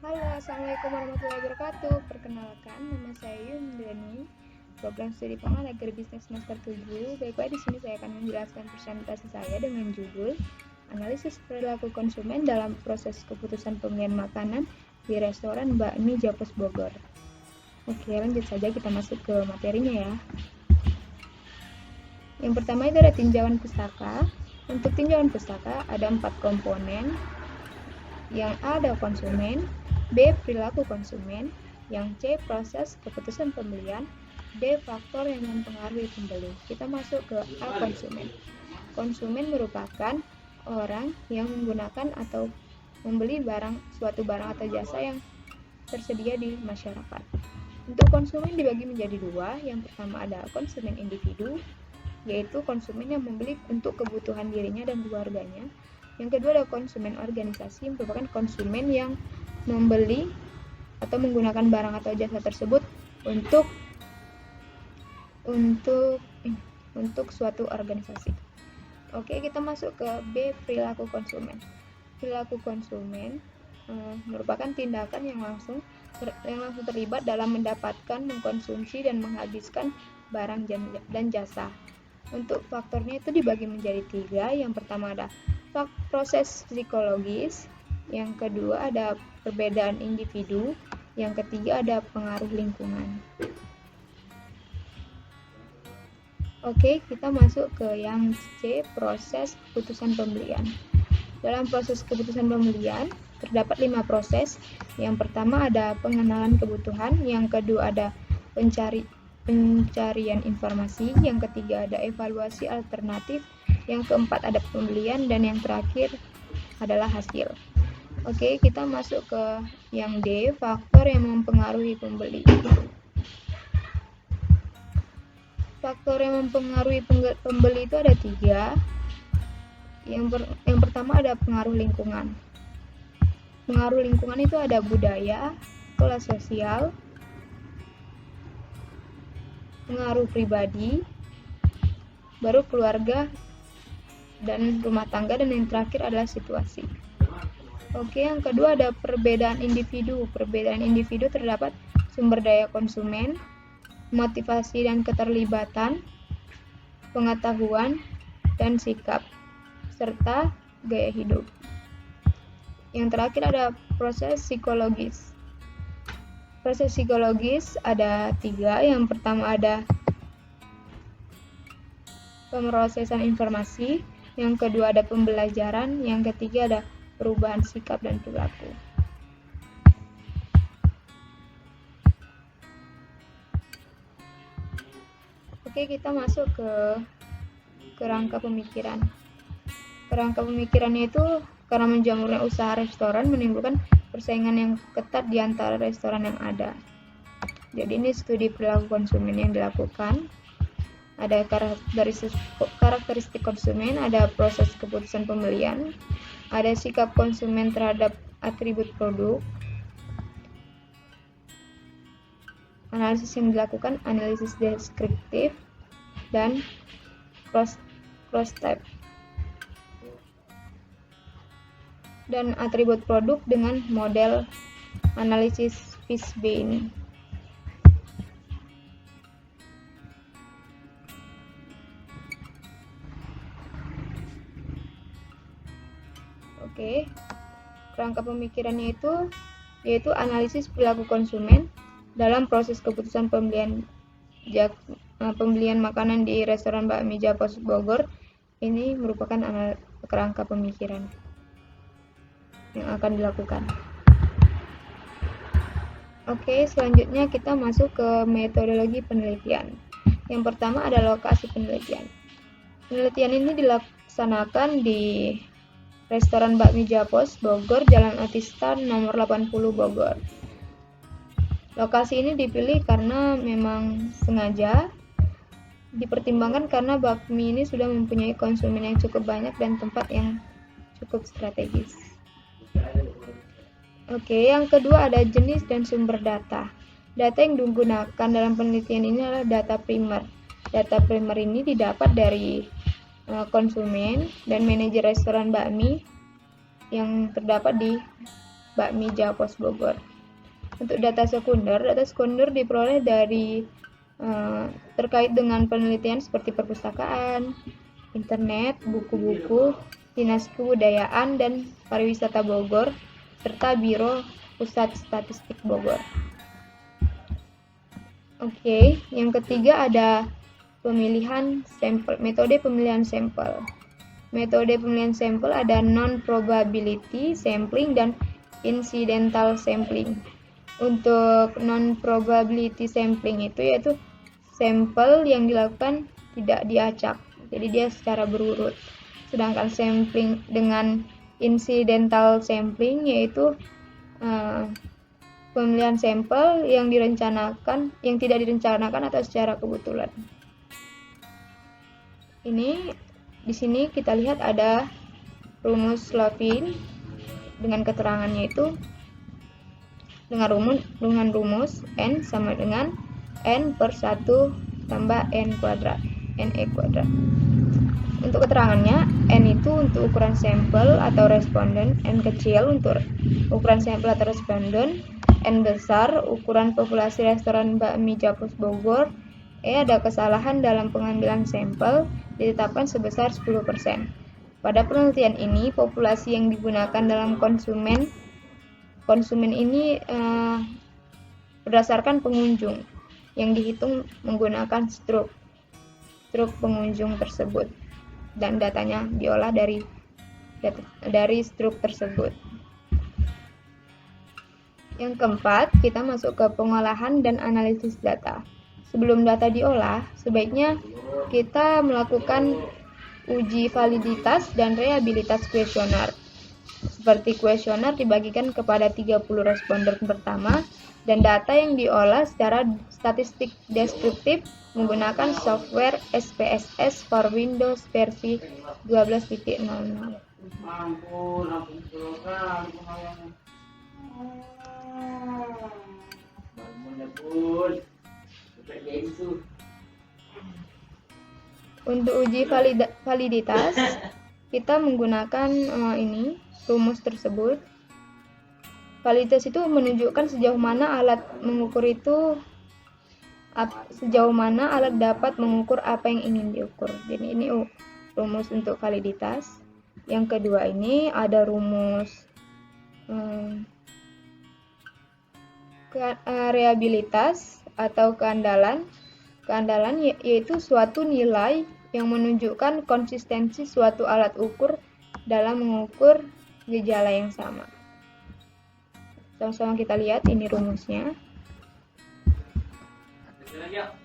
Halo, Assalamualaikum warahmatullahi wabarakatuh. Perkenalkan, nama saya Yundrani, program studi pengelolaan agribisnis semester 7. Baiklah, di sini saya akan menjelaskan presentasi saya dengan judul Analisis Perilaku Konsumen dalam Proses Keputusan Pembelian Makanan di Restoran Bakmi Japos Bogor. Oke, lanjut saja kita masuk ke materinya ya. Yang pertama itu ada tinjauan pustaka. Untuk tinjauan pustaka ada 4 komponen. Yang A ada konsumen, B perilaku konsumen, yang C proses keputusan pembelian, D faktor yang mempengaruhi pembeli. Kita masuk ke A konsumen. Konsumen merupakan orang yang menggunakan atau membeli suatu barang atau jasa yang tersedia di masyarakat. Untuk konsumen dibagi menjadi dua. Yang pertama ada konsumen individu, yaitu konsumen yang membeli untuk kebutuhan dirinya dan keluarganya. Yang kedua ada konsumen organisasi, merupakan konsumen yang membeli atau menggunakan barang atau jasa tersebut untuk suatu organisasi. Oke, kita masuk ke B, perilaku konsumen. Perilaku konsumen merupakan tindakan yang langsung terlibat dalam mendapatkan, mengkonsumsi, dan menghabiskan barang dan jasa. Untuk faktornya itu dibagi menjadi 3. Yang pertama ada proses psikologis, yang kedua ada perbedaan individu, yang ketiga ada pengaruh lingkungan. Oke, kita masuk ke yang C, proses keputusan pembelian. Dalam proses keputusan pembelian terdapat 5 proses. Yang pertama ada pengenalan kebutuhan, yang kedua ada pencarian informasi, yang ketiga ada evaluasi alternatif, yang keempat ada pembelian, dan yang terakhir adalah hasil. Oke, kita masuk ke yang D, faktor yang mempengaruhi pembeli. Faktor yang mempengaruhi pembeli itu ada 3. Yang pertama ada pengaruh lingkungan. Pengaruh lingkungan itu ada budaya, kelas sosial, pengaruh pribadi, baru keluarga dan rumah tangga, dan yang terakhir adalah situasi. Oke, yang kedua ada perbedaan individu. Perbedaan individu terdapat sumber daya konsumen, motivasi dan keterlibatan, pengetahuan dan sikap, serta gaya hidup. Yang terakhir ada proses psikologis. Proses psikologis ada 3. Yang pertama ada pemrosesan informasi, yang kedua ada pembelajaran, yang ketiga ada perubahan sikap dan perilaku. Oke, kita masuk ke kerangka pemikiran. Kerangka pemikirannya itu karena menjamurnya usaha restoran menimbulkan persaingan yang ketat di antara restoran yang ada. Jadi ini studi perilaku konsumen yang dilakukan. Ada karakteristik konsumen, ada proses keputusan pembelian, ada sikap konsumen terhadap atribut produk, analisis yang dilakukan, analisis deskriptif, dan cross-type, dan atribut produk dengan model analisis Fishbein. Oke, kerangka pemikirannya itu yaitu analisis perilaku konsumen dalam proses keputusan pembelian makanan di restoran Bakmi Japos Bogor. Ini merupakan kerangka pemikiran yang akan dilakukan. Oke, selanjutnya kita masuk ke metodologi penelitian. Yang pertama ada lokasi penelitian. Penelitian ini dilaksanakan di Restoran Bakmi Japos Bogor, Jalan Otista nomor 80 Bogor. Lokasi ini dipilih karena memang sengaja dipertimbangkan karena bakmi ini sudah mempunyai konsumen yang cukup banyak dan tempat yang cukup strategis. Oke, yang kedua ada jenis dan sumber data. Data yang digunakan dalam penelitian ini adalah data primer. Data primer ini didapat dari konsumen dan manajer restoran bakmi yang terdapat di bakmi Japos Bogor. Untuk data sekunder diperoleh dari terkait dengan penelitian seperti perpustakaan, internet, buku-buku, Dinas Kebudayaan dan Pariwisata Bogor, serta Biro Pusat Statistik Bogor. Oke, yang ketiga ada pemilihan sampel, metode pemilihan sampel. Metode pemilihan sampel ada non-probability sampling dan incidental sampling. Untuk non-probability sampling itu yaitu sampel yang dilakukan tidak diacak, jadi dia secara berurut. Sedangkan sampling dengan incidental sampling yaitu pemilihan sampel yang tidak direncanakan atau secara kebetulan. Di sini kita lihat ada rumus Levin dengan keterangannya itu dengan rumus n sama dengan n per 1 tambah n kuadrat, ne kuadrat. Untuk keterangannya, n itu untuk ukuran sampel atau responden, n kecil untuk ukuran sampel atau responden, n besar ukuran populasi restoran bakmi Japos Bogor, ada kesalahan dalam pengambilan sampel ditetapkan sebesar 10%. Pada penelitian ini, populasi yang digunakan dalam konsumen ini berdasarkan pengunjung yang dihitung menggunakan struk pengunjung tersebut, dan datanya diolah dari struk tersebut. Yang keempat, kita masuk ke pengolahan dan analisis data. Sebelum data diolah, sebaiknya kita melakukan uji validitas dan reliabilitas kuesioner. Seperti kuesioner dibagikan kepada 30 responden pertama, dan data yang diolah secara statistik deskriptif menggunakan software SPSS for Windows versi 12.00. Untuk uji validitas, kita menggunakan rumus tersebut. Validitas itu menunjukkan sejauh mana alat dapat mengukur apa yang ingin diukur. Jadi ini rumus untuk validitas. Yang kedua ini ada rumus reliabilitas atau keandalan. Keandalan yaitu suatu nilai yang menunjukkan konsistensi suatu alat ukur dalam mengukur gejala yang sama. Sama-sama kita lihat ini rumusnya.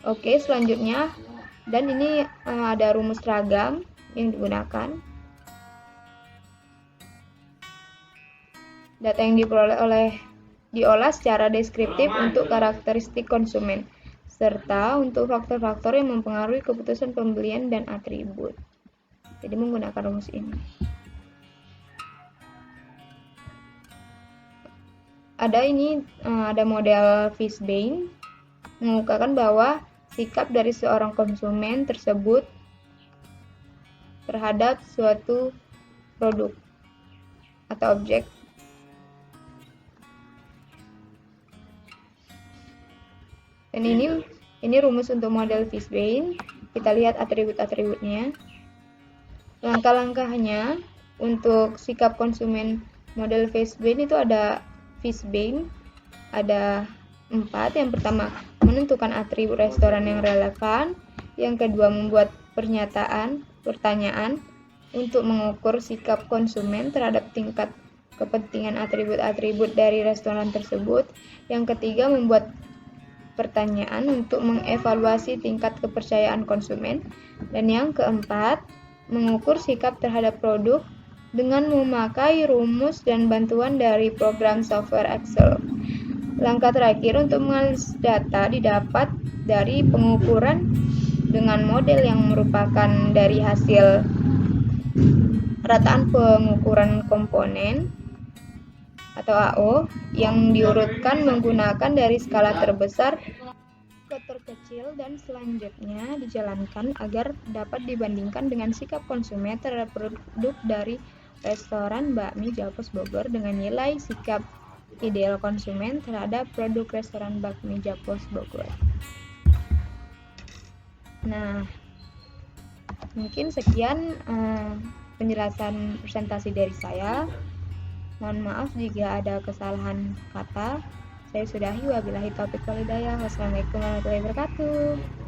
Oke, selanjutnya, dan ini ada rumus ragam yang digunakan. Data yang diolah secara deskriptif untuk karakteristik konsumen, serta untuk faktor-faktor yang mempengaruhi keputusan pembelian dan atribut. Jadi menggunakan rumus ini. Ada model Fishbein mengungkapkan bahwa sikap dari seorang konsumen tersebut terhadap suatu produk atau objek. Dan ini rumus untuk model Fishbein. Kita lihat atribut-atributnya. Langkah-langkahnya untuk sikap konsumen model Fishbein itu ada Fishbein ada 4. Yang pertama, menentukan atribut restoran yang relevan. Yang kedua, membuat pertanyaan untuk mengukur sikap konsumen terhadap tingkat kepentingan atribut-atribut dari restoran tersebut. Yang ketiga, membuat pertanyaan untuk mengevaluasi tingkat kepercayaan konsumen. Dan yang keempat, mengukur sikap terhadap produk dengan memakai rumus dan bantuan dari program software Excel. Langkah terakhir untuk menganalisis data didapat dari pengukuran dengan model yang merupakan dari hasil rataan pengukuran komponen atau AO yang diurutkan menggunakan dari skala terbesar ke terkecil, dan selanjutnya dijalankan agar dapat dibandingkan dengan sikap konsumen terhadap produk dari restoran bakmi Japos Bogor dengan nilai sikap ideal konsumen terhadap produk restoran bakmi Japos Bogor. Nah, mungkin sekian penjelasan presentasi dari saya. Mohon maaf jika ada kesalahan kata. Saya sudahi, wabillahi taufiq wal hidayah. Wassalamualaikum warahmatullahi wabarakatuh.